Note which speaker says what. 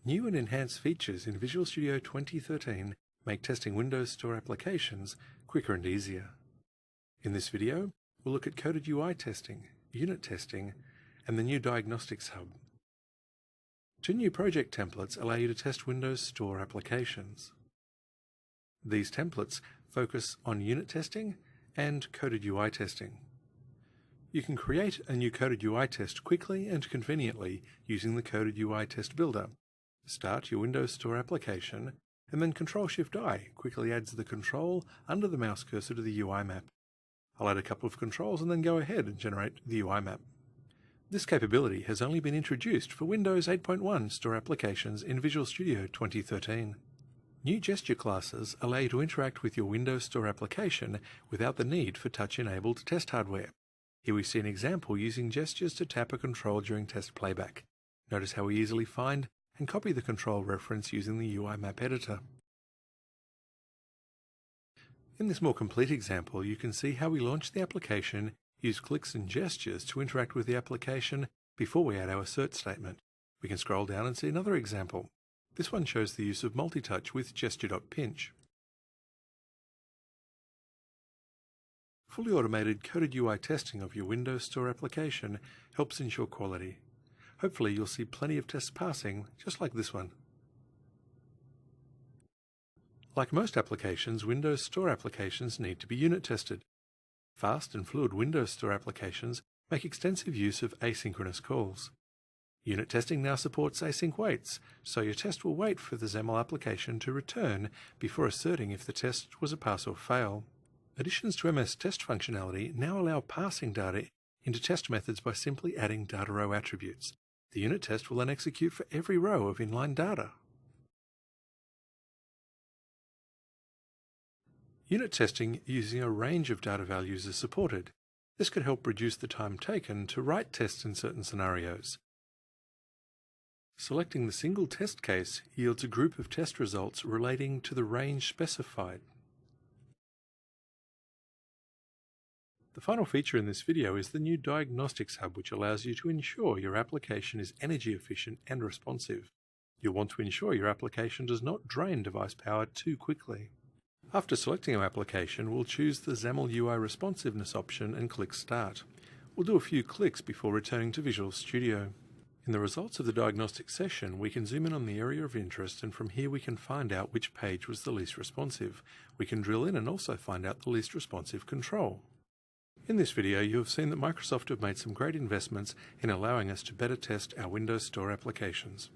Speaker 1: New and enhanced features in Visual Studio 2013 make testing Windows Store applications quicker and easier. In this video, we'll look at coded UI testing, unit testing, and the new Diagnostics Hub. Two new project templates allow you to test Windows Store applications. These templates focus on unit testing and coded UI testing. You can create a new coded UI test quickly and conveniently using the Coded UI Test Builder. Start your Windows Store application, and then Ctrl-Shift-I quickly adds the control under the mouse cursor to the UI map. I'll add a couple of controls and then go ahead and generate the UI map. This capability has only been introduced for Windows 8.1 Store applications in Visual Studio 2013. New gesture classes allow you to interact with your Windows Store application without the need for touch-enabled test hardware. Here we see an example using gestures to tap a control during test playback. Notice how we easily find and copy the control reference using the UI map editor. In this more complete example, you can see how we launch the application, use clicks and gestures to interact with the application before we add our assert statement. We can scroll down and see another example. This one shows the use of multi-touch with gesture.pinch. Fully automated coded UI testing of your Windows Store application helps ensure quality. Hopefully you'll see plenty of tests passing, just like this one. Like most applications, Windows Store applications need to be unit tested. Fast and fluid Windows Store applications make extensive use of asynchronous calls. Unit testing now supports async waits, so your test will wait for the XAML application to return before asserting if the test was a pass or fail. Additions to MS Test functionality now allow passing data into test methods by simply adding data row attributes. The unit test will then execute for every row of inline data. Unit testing using a range of data values is supported. This could help reduce the time taken to write tests in certain scenarios. Selecting the single test case yields a group of test results relating to the range specified. The final feature in this video is the new Diagnostics Hub, which allows you to ensure your application is energy efficient and responsive. You'll want to ensure your application does not drain device power too quickly. After selecting our application, we'll choose the XAML UI responsiveness option and click Start. We'll do a few clicks before returning to Visual Studio. In the results of the diagnostic session, we can zoom in on the area of interest, and from here we can find out which page was the least responsive. We can drill in and also find out the least responsive control. In this video, you have seen that Microsoft have made some great investments in allowing us to better test our Windows Store applications.